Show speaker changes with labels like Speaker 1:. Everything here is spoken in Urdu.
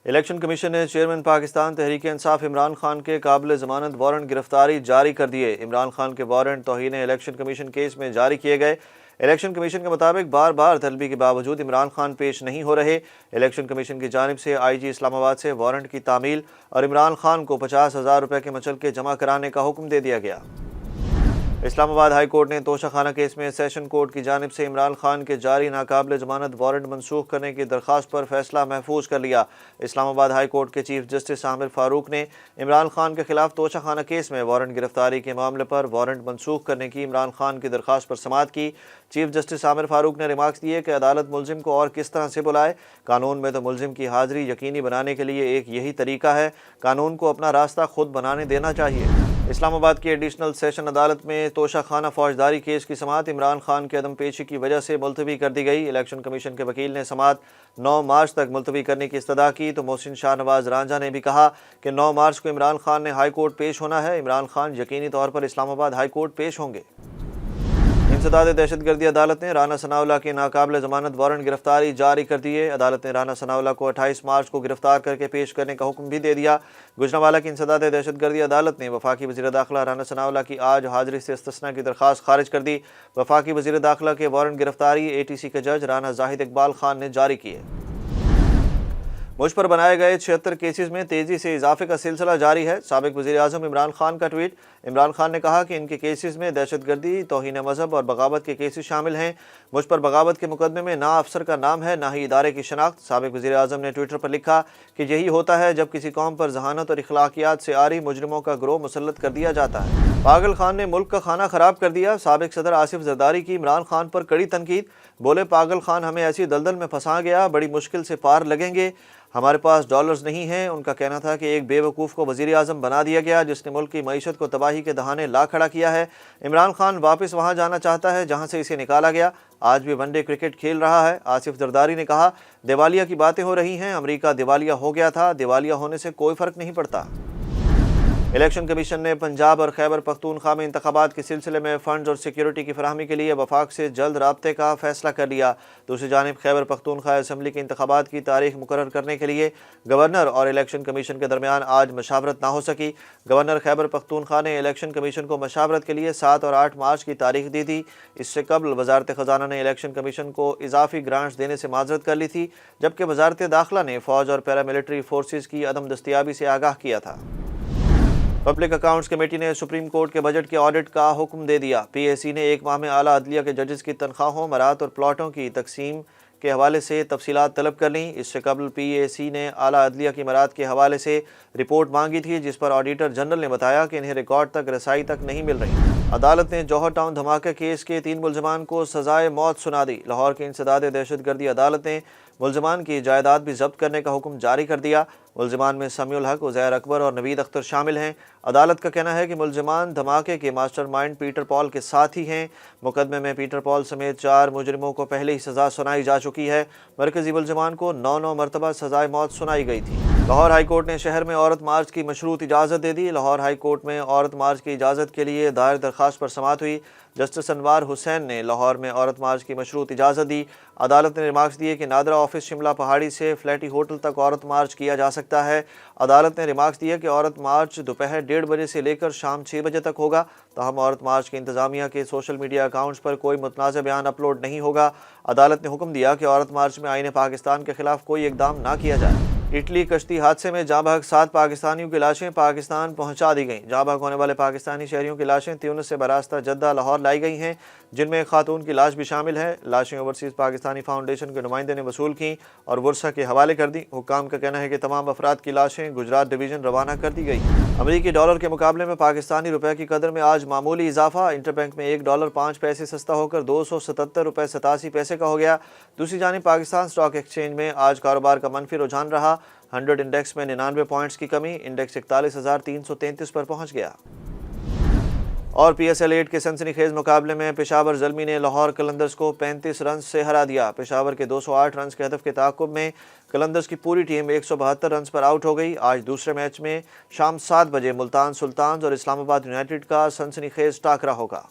Speaker 1: الیکشن کمیشن نے چیئرمین پاکستان تحریک انصاف عمران خان کے قابل ضمانت وارنٹ گرفتاری جاری کر دیے۔ عمران خان کے وارنٹ توہین الیکشن کمیشن کیس میں جاری کیے گئے۔ الیکشن کمیشن کے مطابق بار بار طلبی کے باوجود عمران خان پیش نہیں ہو رہے۔ الیکشن کمیشن کی جانب سے آئی جی اسلام آباد سے وارنٹ کی تعمیل اور عمران خان کو 50,000 روپے کے مچلکے جمع کرانے کا حکم دے دیا گیا۔ اسلام آباد ہائی کورٹ نے توشہ خانہ کیس میں سیشن کورٹ کی جانب سے عمران خان کے جاری ناقابل ضمانت وارنٹ منسوخ کرنے کی درخواست پر فیصلہ محفوظ کر لیا۔ اسلام آباد ہائی کورٹ کے چیف جسٹس عامر فاروق نے عمران خان کے خلاف توشہ خانہ کیس میں وارنٹ گرفتاری کے معاملے پر وارنٹ منسوخ کرنے کی عمران خان کی درخواست پر سماعت کی۔ چیف جسٹس عامر فاروق نے ریمارکس دیے کہ عدالت ملزم کو اور کس طرح سے بلائے، قانون میں تو ملزم کی حاضری یقینی بنانے کے لیے ایک یہی طریقہ ہے، قانون کو اپنا راستہ خود بنانے دینا چاہیے۔ اسلام آباد کی ایڈیشنل سیشن عدالت میں توشہ خانہ فوجداری کیس کی سماعت عمران خان کے عدم پیشی کی وجہ سے ملتوی کر دی گئی۔ الیکشن کمیشن کے وکیل نے سماعت 9 مارچ تک ملتوی کرنے کی استدعا کی تو محسن شاہ نواز رانجھا نے بھی کہا کہ 9 مارچ کو عمران خان نے ہائی کورٹ پیش ہونا ہے۔ عمران خان یقینی طور پر اسلام آباد ہائی کورٹ پیش ہوں گے۔ انسداد دہشت گردی عدالت نے رانا ثناءاللہ کی ناقابل ضمانت وارنٹ گرفتاری جاری کر دیے۔ عدالت نے رانا ثناءاللہ کو 28 مارچ کو گرفتار کر کے پیش کرنے کا حکم بھی دے دیا۔ گوجرانوالہ کی انسداد دہشت گردی عدالت نے وفاقی وزیر داخلہ رانا ثناءاللہ کی آج حاضری سے استثناء کی درخواست خارج کر دی۔ وفاقی وزیر داخلہ کے وارنٹ گرفتاری اے ٹی سی کے جج رانا زاہد اقبال خان نے جاری کیے۔ مجھ پر بنائے گئے 76 کیسز میں تیزی سے اضافے کا سلسلہ جاری ہے۔ سابق وزیر اعظم عمران خان کا ٹویٹ۔ عمران خان نے کہا کہ ان کے کیسز میں دہشت گردی، توہین مذہب اور بغاوت کے کیسز شامل ہیں۔ مجھ پر بغاوت کے مقدمے میں نہ افسر کا نام ہے، نہ ہی ادارے کی شناخت۔ سابق وزیر اعظم نے ٹویٹر پر لکھا کہ یہی ہوتا ہے جب کسی قوم پر ذہانت اور اخلاقیات سے عاری مجرموں کا گروہ مسلط کر دیا جاتا ہے۔ پاگل خان نے ملک کا کھانا خراب کر دیا۔ سابق صدر آصف زرداری کی عمران خان پر کڑی تنقید۔ بولے پاگل خان ہمیں ایسی دلدل میں پھنسا گیا، بڑی مشکل سے پار لگیں گے، ہمارے پاس ڈالرز نہیں ہیں۔ ان کا کہنا تھا کہ ایک بے وقوف کو وزیر اعظم بنا دیا گیا جس نے ملک کی معیشت کو تباہی کے دہانے لا کھڑا کیا ہے۔ عمران خان واپس وہاں جانا چاہتا ہے جہاں سے اسے نکالا گیا، آج بھی ون ڈے کرکٹ کھیل رہا ہے۔ آصف زرداری نے کہا دیوالیہ کی باتیں ہو رہی ہیں، امریکہ دیوالیہ ہو گیا تھا، دیوالیہ ہونے سے کوئی فرق نہیں پڑتا۔ الیکشن کمیشن نے پنجاب اور خیبر پختونخوا میں انتخابات کے سلسلے میں فنڈز اور سیکیورٹی کی فراہمی کے لیے وفاق سے جلد رابطے کا فیصلہ کر لیا۔ دوسری جانب خیبر پختونخوا اسمبلی کے انتخابات کی تاریخ مقرر کرنے کے لیے گورنر اور الیکشن کمیشن کے درمیان آج مشاورت نہ ہو سکی۔ گورنر خیبر پختونخوا نے الیکشن کمیشن کو مشاورت کے لیے 7 اور 8 مارچ کی تاریخ دی تھی۔ اس سے قبل وزارت خزانہ نے الیکشن کمیشن کو اضافی گرانٹس دینے سے معذرت کر لی تھی، جبکہ وزارت داخلہ نے فوج اور پیراملٹری فورسز کی عدم دستیابی سے آگاہ کیا تھا۔ پبلک اکاؤنٹس کمیٹی نے سپریم کورٹ کے بجٹ کے آڈٹ کا حکم دے دیا۔ پی اے سی نے 1 ماہ میں اعلیٰ عدلیہ کے ججز کی تنخواہوں، مرات اور پلاٹوں کی تقسیم کے حوالے سے تفصیلات طلب کر لیں۔ اس سے قبل پی اے سی نے اعلیٰ عدلیہ کی مرات کے حوالے سے رپورٹ مانگی تھی، جس پر آڈیٹر جنرل نے بتایا کہ انہیں ریکارڈ تک رسائی تک نہیں مل رہی۔ عدالت نے جوہر ٹاؤن دھماکے کیس کے 3 ملزمان کو سزائے موت سنا دی۔ لاہور کی انسداد دہشت گردی عدالت نے ملزمان کی جائیداد بھی ضبط کرنے کا حکم جاری کر دیا۔ ملزمان میں سمیع الحق، عزیر اکبر اور نوید اختر شامل ہیں۔ عدالت کا کہنا ہے کہ ملزمان دھماکے کے ماسٹر مائنڈ پیٹر پال کے ساتھ ہی ہیں۔ مقدمے میں پیٹر پال سمیت 4 مجرموں کو پہلے ہی سزا سنائی جا چکی ہے۔ مرکزی ملزمان کو 9 مرتبہ سزائے موت سنائی گئی تھی۔ لاہور ہائی کورٹ نے شہر میں عورت مارچ کی مشروط اجازت دے دی۔ لاہور ہائی کورٹ میں عورت مارچ کی اجازت کے لیے دائر درخواست پر سماعت ہوئی۔ جسٹس انوار حسین نے لاہور میں عورت مارچ کی مشروط اجازت دی۔ عدالت نے ریمارکس دیے کہ نادرہ آفس شملہ پہاڑی سے فلیٹی ہوٹل تک عورت مارچ کیا جا سکتا ہے۔ عدالت نے ریمارکس دیا کہ عورت مارچ دوپہر 1:30 بجے سے لے کر شام 6 بجے تک ہوگا، تاہم عورت مارچ کی انتظامیہ کے سوشل میڈیا اکاؤنٹس پر کوئی متنازع بیان اپلوڈ نہیں ہوگا۔ عدالت نے حکم دیا کہ عورت مارچ میں آئین پاکستان کے خلاف کوئی اقدام نہ کیا جائے۔ اٹلی کشتی حادثے میں جاں بحق 7 پاکستانیوں کی لاشیں پاکستان پہنچا دی گئیں۔ جاں بحق ہونے والے پاکستانی شہریوں کی لاشیں تیونس سے براستہ جدہ لاہور لائی گئی ہیں، جن میں ایک خاتون کی لاش بھی شامل ہے۔ لاشیں اوورسیز پاکستانی فاؤنڈیشن کے نمائندے نے وصول کیں اور ورثہ کے حوالے کر دی۔ حکام کا کہنا ہے کہ تمام افراد کی لاشیں گجرات ڈویژن روانہ کر دی گئی۔ امریکی ڈالر کے مقابلے میں پاکستانی روپے کی قدر میں آج معمولی اضافہ۔ انٹر بینک میں $1 5 پیسے سستا ہو کر $277.87 کا ہو گیا۔ دوسری جانب پاکستان اسٹاک ایکسچینج میں آج کاروبار کا منفی رجحان رہا۔ 100 انڈیکس میں 99 پوائنٹس کی کمی، انڈیکس 41,333 پر پہنچ گیا۔ اور پی ایس ایل 8 کے سنسنی خیز مقابلے میں پشاور زلمی نے لاہور قلندرز کو 35 رنز سے ہرا دیا۔ پشاور کے 208 رنز کے ہدف کے تعاقب میں قلندرز کی پوری ٹیم 172 رنز پر آؤٹ ہو گئی۔ آج دوسرے میچ میں شام 7 بجے ملتان سلطانز اور اسلام آباد یونائیٹڈ کا سنسنی خیز ٹاکرا ہوگا۔